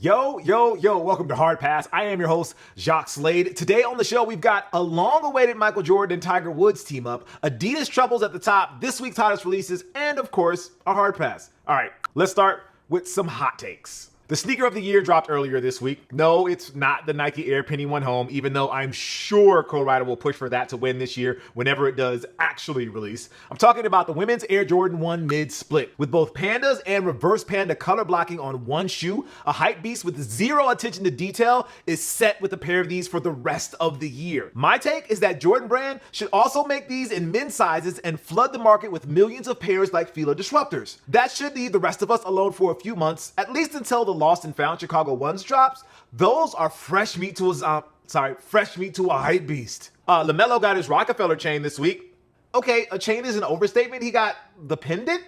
Yo, welcome to Hard Pass. I am your host, Jacques Slade. Today on the show, we've got a long-awaited Michael Jordan and Tiger Woods team up, Adidas troubles at the top, this week's hottest releases, and of course, a Hard Pass. All right, let's start with some hot takes. The sneaker of the year dropped earlier this week. No, it's not the Nike Air Penny One Home, even though I'm sure Colorado will push for that to win this year whenever it does actually release. I'm talking about the women's Air Jordan 1 mid split. With both pandas and reverse panda color blocking on one shoe, a hype beast with zero attention to detail is set with a pair of these for the rest of the year. My take is that Jordan Brand should also make these in men's sizes and flood the market with millions of pairs like Fila Disruptors. That should leave the rest of us alone for a few months, at least until the Lost and Found Chicago Ones drops. Those are fresh meat to a hype beast. LaMelo got his Rockefeller chain this week. Okay, a chain is an overstatement. He got the pendant.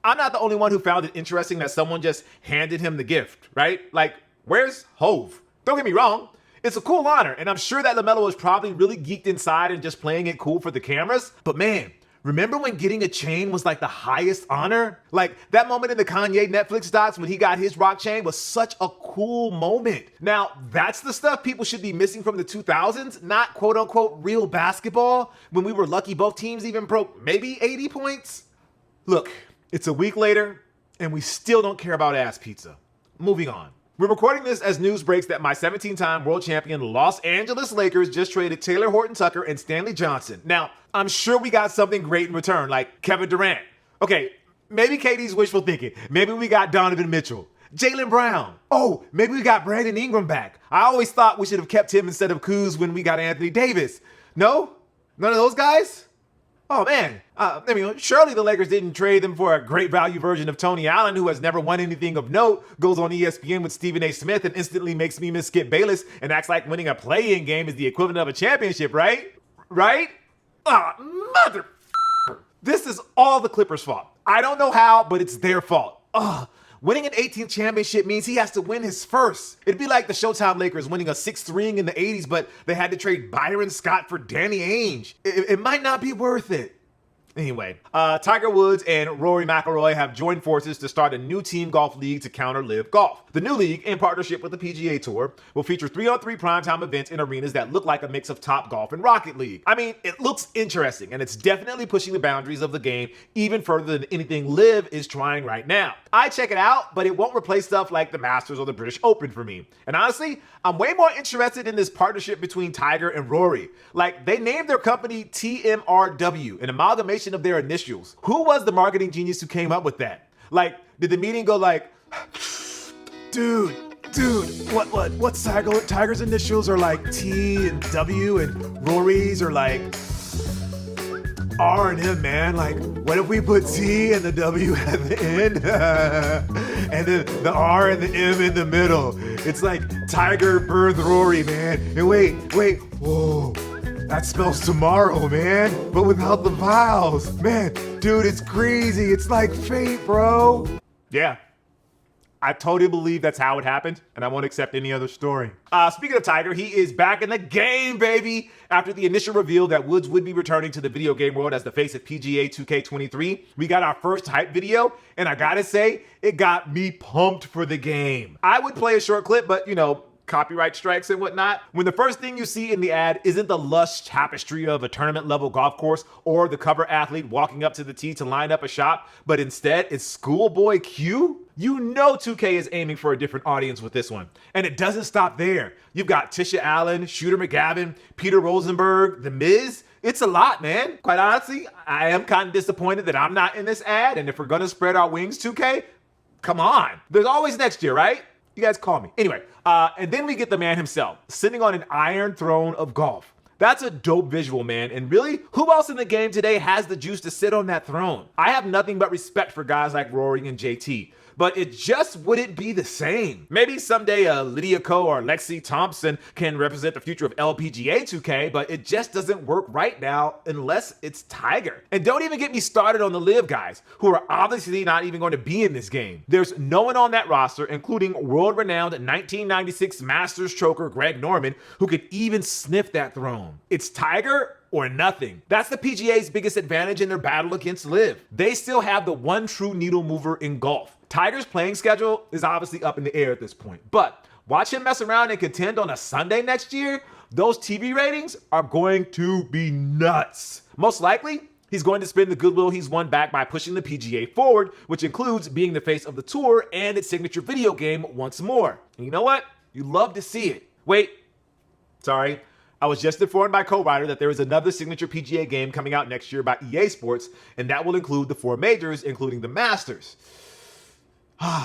I'm not the only one who found it interesting that someone just handed him the gift, right? Like, where's Hove? Don't get me wrong. It's a cool honor, and I'm sure that LaMelo was probably really geeked inside and just playing it cool for the cameras. But man, remember when getting a chain was like the highest honor? Like that moment in the Kanye Netflix docs when he got his rock chain was such a cool moment. Now, that's the stuff people should be missing from the 2000s, not quote unquote real basketball, when we were lucky both teams even broke maybe 80 points. Look, it's a week later and we still don't care about ass pizza. Moving on. We're recording this as news breaks that my 17-time world champion Los Angeles Lakers just traded Taylor Horton-Tucker and Stanley Johnson. Now, I'm sure we got something great in return, like Kevin Durant. Okay, maybe KD's wishful thinking. Maybe we got Donovan Mitchell. Jaylen Brown. Oh, maybe we got Brandon Ingram back. I always thought we should have kept him instead of Kuz when we got Anthony Davis. No? None of those guys? Oh man, surely the Lakers didn't trade them for a great value version of Tony Allen, who has never won anything of note, goes on ESPN with Stephen A. Smith and instantly makes me miss Skip Bayless and acts like winning a play-in game is the equivalent of a championship, right? Right? Mother. This is all the Clippers' fault. I don't know how, but it's their fault. Winning an 18th championship means he has to win his first. It'd be like the Showtime Lakers winning a 6th ring in the 80s, but they had to trade Byron Scott for Danny Ainge. It might not be worth it. Anyway, Tiger Woods and Rory McIlroy have joined forces to start a new team golf league to counter Live Golf. The new league, in partnership with the PGA Tour, will feature 3-on-3 primetime events in arenas that look like a mix of Top Golf and Rocket League. I mean, it looks interesting, and it's definitely pushing the boundaries of the game even further than anything Live is trying right now. I check it out, but it won't replace stuff like the Masters or the British Open for me. And honestly, I'm way more interested in this partnership between Tiger and Rory. Like, they named their company TMRW, an amalgamation of their initials. Who was the marketing genius who came up with that? Like, did the meeting go like, dude, what's Tiger's initials are like T and W and Rory's are like R and M, man. Like, what if we put T and the W at the end and then the R and the M in the middle? It's like Tiger birth Rory, man. And wait, whoa. That spells tomorrow, man, but without the vowels. Man, dude, it's crazy. It's like fate, bro. Yeah, I totally believe that's how it happened, and I won't accept any other story. Speaking of Tiger, he is back in the game, baby. After the initial reveal that Woods would be returning to the video game world as the face of PGA 2K23, we got our first hype video, and I gotta say, it got me pumped for the game. I would play a short clip, but copyright strikes and whatnot. When the first thing you see in the ad isn't the lush tapestry of a tournament level golf course or the cover athlete walking up to the tee to line up a shot, but instead it's schoolboy Q, you know 2K is aiming for a different audience with this one. And it doesn't stop there. You've got Tisha Allen, Shooter McGavin, Peter Rosenberg, The Miz. It's a lot, man. Quite honestly, I am kind of disappointed that I'm not in this ad, and if we're gonna spread our wings, 2K, come on. There's always next year, right? You guys call me. Anyway, and then we get the man himself, sitting on an iron throne of golf. That's a dope visual, man. And really, who else in the game today has the juice to sit on that throne? I have nothing but respect for guys like Rory and JT. but it just wouldn't be the same. Maybe someday Lydia Ko or Lexi Thompson can represent the future of LPGA 2K, but it just doesn't work right now unless it's Tiger. And don't even get me started on the Live guys, who are obviously not even going to be in this game. There's no one on that roster, including world-renowned 1996 Masters choker Greg Norman, who could even sniff that throne. It's Tiger or nothing. That's the PGA's biggest advantage in their battle against Live. They still have the one true needle mover in golf. Tiger's playing schedule is obviously up in the air at this point, but watch him mess around and contend on a Sunday next year. Those TV ratings are going to be nuts. Most likely, he's going to spend the goodwill he's won back by pushing the PGA forward, which includes being the face of the tour and its signature video game once more. And you know what? You love to see it. Wait, sorry. I was just informed by co-writer that there is another signature PGA game coming out next year by EA Sports, and that will include the 4 majors, including the Masters.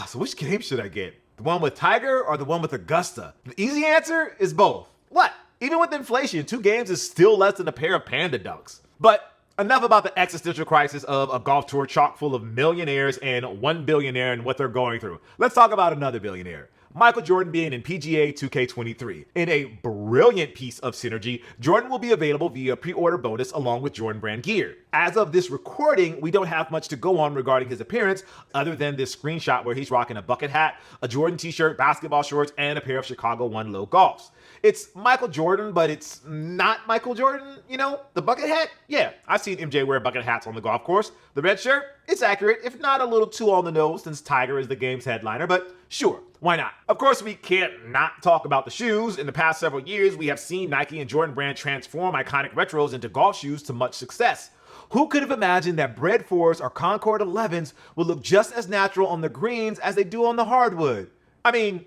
So which game should I get? The one with Tiger or the one with Augusta? The easy answer is both. What? Even with inflation, 2 games is still less than a pair of Panda Dunks. But enough about the existential crisis of a golf tour chock full of millionaires and one billionaire and what they're going through. Let's talk about another billionaire. Michael Jordan being in PGA 2K23. In a brilliant piece of synergy, Jordan will be available via pre-order bonus along with Jordan brand gear. As of this recording, we don't have much to go on regarding his appearance other than this screenshot where he's rocking a bucket hat, a Jordan t-shirt, basketball shorts, and a pair of Chicago 1 Low Golfs. It's Michael Jordan, but it's not Michael Jordan, you know? The bucket hat? Yeah, I've seen MJ wear bucket hats on the golf course. The red shirt? It's accurate, if not a little too on the nose since Tiger is the game's headliner, but sure, why not? Of course, we can't not talk about the shoes. In the past several years, we have seen Nike and Jordan brand transform iconic retros into golf shoes to much success. Who could have imagined that Bred 4s or Concord 11s would look just as natural on the greens as they do on the hardwood? I mean,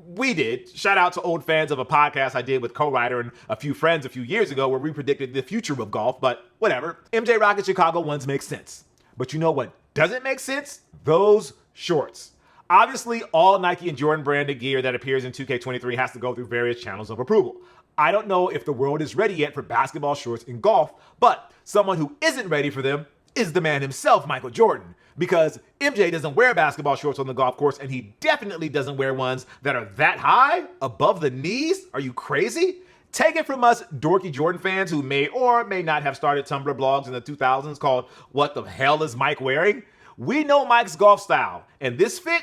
we did. Shout out to old fans of a podcast I did with co-writer and a few friends a few years ago where we predicted the future of golf, but whatever. MJ rocking Chicago 1s makes sense. But you know what doesn't make sense? Those shorts. Obviously, all Nike and Jordan branded gear that appears in 2K23 has to go through various channels of approval. I don't know if the world is ready yet for basketball shorts in golf, but someone who isn't ready for them is the man himself, Michael Jordan. Because MJ doesn't wear basketball shorts on the golf course, and he definitely doesn't wear ones that are that high, above the knees. Are you crazy? Take it from us dorky Jordan fans who may or may not have started Tumblr blogs in the 2000s called What the Hell is Mike Wearing? We know Mike's golf style, and this fit,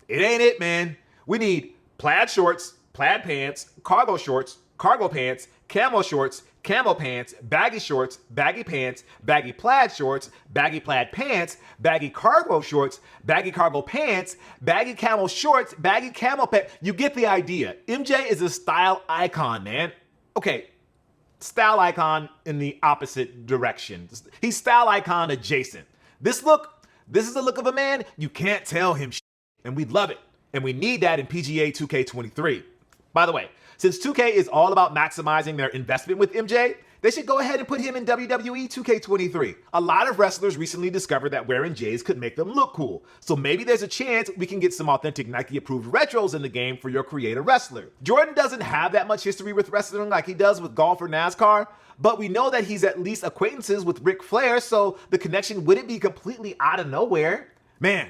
it ain't it, man. We need plaid shorts, plaid pants, cargo shorts, cargo pants, camo shorts, camo pants, baggy pants, baggy plaid shorts, baggy plaid pants, baggy cargo shorts, baggy cargo pants, baggy camo shorts, baggy camo pants. You get the idea. MJ is a style icon, man. Okay, style icon in the opposite direction. He's style icon adjacent. This is the look of a man you can't tell him shit, and we love it. And we need that in PGA 2K23. By the way, since 2K is all about maximizing their investment with MJ, they should go ahead and put him in WWE 2K23. A lot of wrestlers recently discovered that wearing J's could make them look cool. So maybe there's a chance we can get some authentic Nike-approved retros in the game for your creator wrestler. Jordan doesn't have that much history with wrestling like he does with golf or NASCAR, but we know that he's at least acquaintances with Ric Flair, so the connection wouldn't be completely out of nowhere. Man,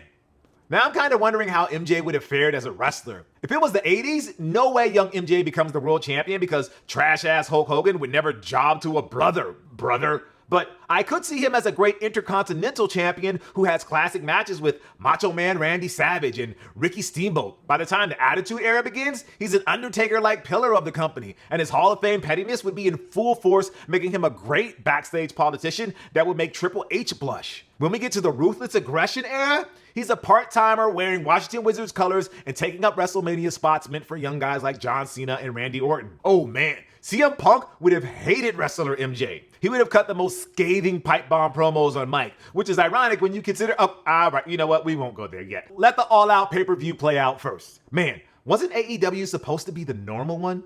now I'm kind of wondering how MJ would have fared as a wrestler. If it was the 80s, no way young MJ becomes the world champion because trash-ass Hulk Hogan would never job to a brother. But I could see him as a great intercontinental champion who has classic matches with Macho Man Randy Savage and Ricky Steamboat. By the time the Attitude Era begins, he's an Undertaker-like pillar of the company, and his Hall of Fame pettiness would be in full force, making him a great backstage politician that would make Triple H blush. When we get to the Ruthless Aggression Era, he's a part-timer wearing Washington Wizards colors and taking up WrestleMania spots meant for young guys like John Cena and Randy Orton. Oh man, CM Punk would have hated wrestler MJ. He would have cut the most scathing pipe bomb promos on Mike, which is ironic when you consider, right, you know what, we won't go there yet. Let the all-out pay-per-view play out first. Man, wasn't AEW supposed to be the normal one?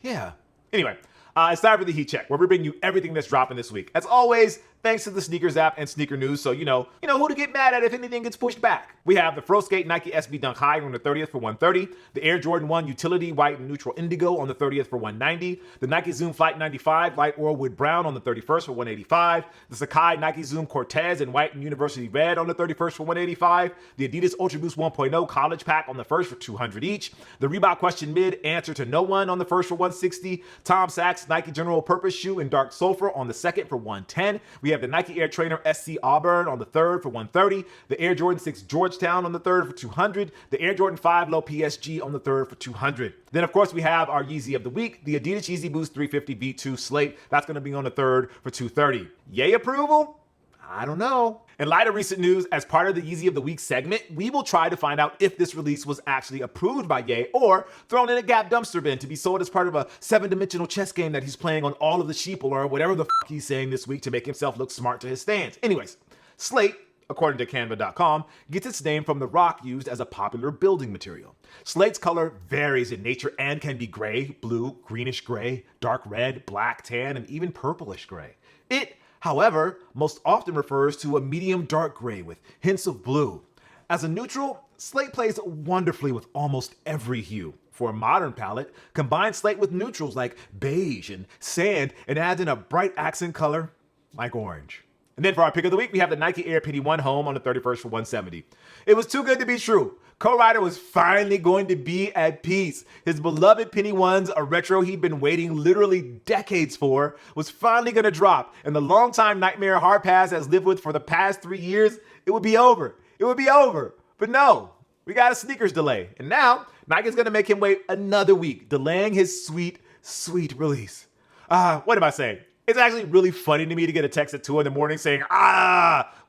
Yeah. Anyway, it's time for the Heat Check, where we bring you everything that's dropping this week. As always, thanks to the Sneakers app and Sneaker News, so you know who to get mad at if anything gets pushed back. We have the Froskate Nike SB Dunk High on the 30th for $130, the Air Jordan 1 Utility White and Neutral Indigo on the 30th for $190, the Nike Zoom Flight 95 Light Oil Wood Brown on the 31st for $185, the Sacai Nike Zoom Cortez in White and University Red on the 31st for $185, the Adidas Ultra Boost 1.0 College Pack on the 1st for $200 each, the Reebok Question Mid Answer to No One on the 1st for $160, Tom Sachs Nike General Purpose Shoe in Dark Sulfur on the 2nd for $110, we have the Nike Air Trainer SC Auburn on the 3rd for $130, the Air Jordan 6 Georgetown on the 3rd for $200, the Air Jordan 5 Low PSG on the 3rd for $200. Then, of course, we have our Yeezy of the week, the Adidas Yeezy Boost 350 V2 Slate. That's going to be on the 3rd for $230. Yay approval? I don't know. In light of recent news, as part of the Yeezy of the Week segment, we will try to find out if this release was actually approved by Ye or thrown in a Gap dumpster bin to be sold as part of a 7-dimensional chess game that he's playing on all of the sheeple or whatever the f he's saying this week to make himself look smart to his fans. Anyways, Slate, according to canva.com, gets its name from the rock used as a popular building material. Slate's color varies in nature and can be gray, blue, greenish gray, dark red, black, tan, and even purplish gray. It, however, most often refers to a medium dark gray with hints of blue. As a neutral, Slate plays wonderfully with almost every hue. For a modern palette, combine Slate with neutrals like beige and sand and add in a bright accent color like orange. And then for our pick of the week, we have the Nike Air Penny 1 home on the 31st for $170. It was too good to be true. Co-Rider was finally going to be at peace. His beloved Penny 1s, a retro he'd been waiting literally decades for, was finally going to drop. And the longtime nightmare Hard Pass has lived with for the past 3 years, it would be over. It would be over. But no, we got a sneakers delay. And now, Nike's going to make him wait another week, delaying his sweet, sweet release. What am I saying? It's actually really funny to me to get a text at 2 in the morning saying,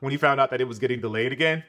when he found out that it was getting delayed again.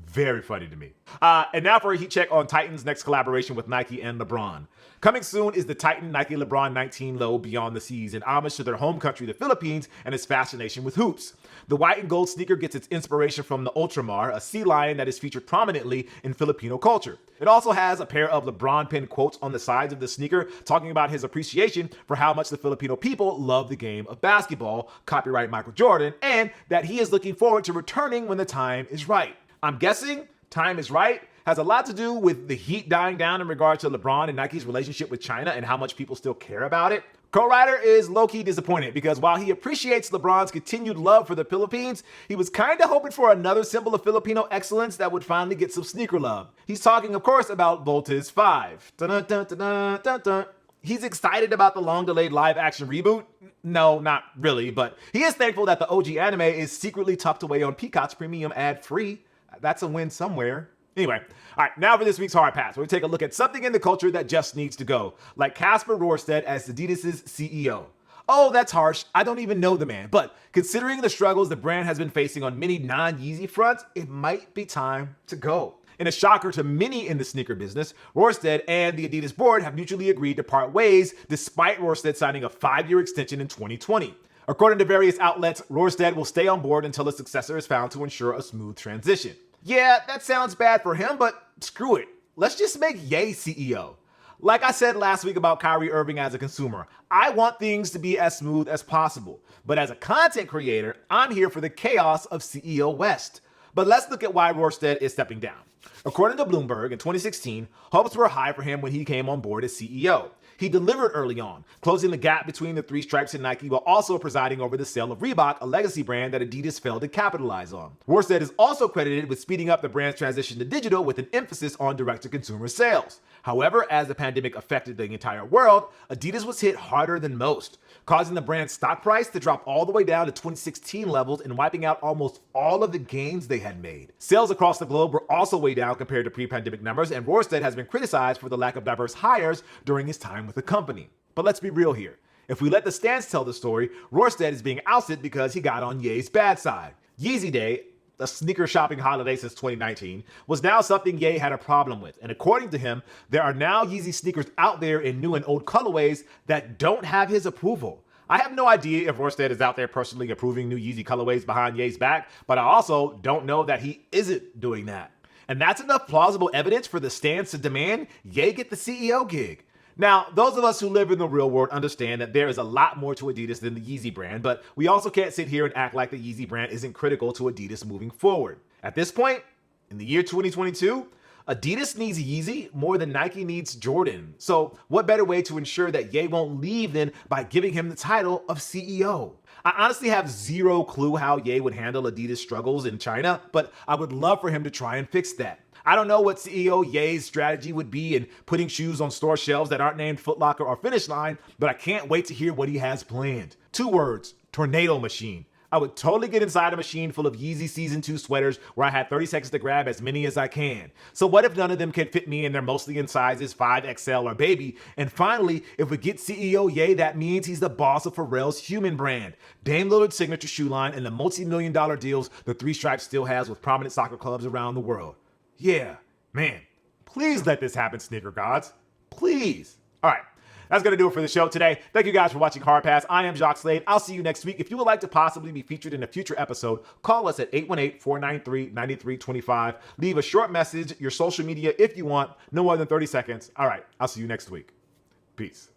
Very funny to me. And now for a heat check on Titan's next collaboration with Nike and LeBron. Coming soon is the Titan Nike LeBron 19 Low Beyond the Seas, in homage to their home country, the Philippines, and its fascination with hoops. The white and gold sneaker gets its inspiration from the Ultramar, a sea lion that is featured prominently in Filipino culture. It also has a pair of LeBron pin quotes on the sides of the sneaker, talking about his appreciation for how much the Filipino people love the game of basketball, copyright Michael Jordan, and that he is looking forward to returning when the time is right. I'm guessing time is right has a lot to do with the heat dying down in regard to LeBron and Nike's relationship with China and how much people still care about it. Co-Rider is low-key disappointed because while he appreciates LeBron's continued love for the Philippines, he was kind of hoping for another symbol of Filipino excellence that would finally get some sneaker love. He's talking, of course, about Voltes 5. Dun-dun-dun-dun-dun-dun. He's excited about the long-delayed live-action reboot. No, not really, but he is thankful that the OG anime is secretly tucked away on Peacock's premium ad-free. That's a win somewhere. Anyway, all right, now for this week's Hard Pass. We're going to take a look at something in the culture that just needs to go, like Kasper Rorsted as Adidas' CEO. Oh, that's harsh. I don't even know the man, but considering the struggles the brand has been facing on many non-Yeezy fronts, it might be time to go. In a shocker to many in the sneaker business, Rorsted and the Adidas board have mutually agreed to part ways despite Rorsted signing a 5-year extension in 2020. According to various outlets, Rorsted will stay on board until a successor is found to ensure a smooth transition. Yeah, that sounds bad for him, but screw it. Let's just make Ye CEO. Like I said last week about Kyrie Irving as a consumer, I want things to be as smooth as possible. But as a content creator, I'm here for the chaos of CEO West. But let's look at why Rorsted is stepping down. According to Bloomberg, in 2016, hopes were high for him when he came on board as CEO. He delivered early on, closing the gap between the three stripes and Nike while also presiding over the sale of Reebok, a legacy brand that Adidas failed to capitalize on. Rorsted is also credited with speeding up the brand's transition to digital with an emphasis on direct-to-consumer sales. However, as the pandemic affected the entire world, Adidas was hit harder than most, causing the brand's stock price to drop all the way down to 2016 levels and wiping out almost all of the gains they had made. Sales across the globe were also way down compared to pre-pandemic numbers, and Rorsted has been criticized for the lack of diverse hires during his time with the company. But let's be real here. If we let the stands tell the story, Rorsted is being ousted because he got on Ye's bad side. Yeezy Day, a sneaker shopping holiday since 2019, was now something Ye had a problem with. And according to him, there are now Yeezy sneakers out there in new and old colorways that don't have his approval. I have no idea if Rorsted is out there personally approving new Yeezy colorways behind Ye's back, but I also don't know that he isn't doing that. And that's enough plausible evidence for the stands to demand Ye get the CEO gig. Now, those of us who live in the real world understand that there is a lot more to Adidas than the Yeezy brand, but we also can't sit here and act like the Yeezy brand isn't critical to Adidas moving forward. At this point, in the year 2022, Adidas needs Yeezy more than Nike needs Jordan. So what better way to ensure that Ye won't leave than by giving him the title of CEO? I honestly have zero clue how Ye would handle Adidas struggles in China, but I would love for him to try and fix that. I don't know what CEO Ye's strategy would be in putting shoes on store shelves that aren't named Foot Locker or Finish Line, but I can't wait to hear what he has planned. 2 words, tornado machine. I would totally get inside a machine full of Yeezy Season 2 sweaters where I had 30 seconds to grab as many as I can. So what if none of them can fit me and they're mostly in sizes 5XL or baby? And finally, if we get CEO Ye, that means he's the boss of Pharrell's Human brand, Dame Lillard's signature shoe line, and the multi-million-dollar deals the Three Stripes still has with prominent soccer clubs around the world. Yeah, man, please let this happen, sneaker gods. Please. All right. That's going to do it for the show today. Thank you guys for watching Hard Pass. I am Jacques Slade. I'll see you next week. If you would like to possibly be featured in a future episode, call us at 818-493-9325. Leave a short message, your social media if you want, no more than 30 seconds. All right, I'll see you next week. Peace.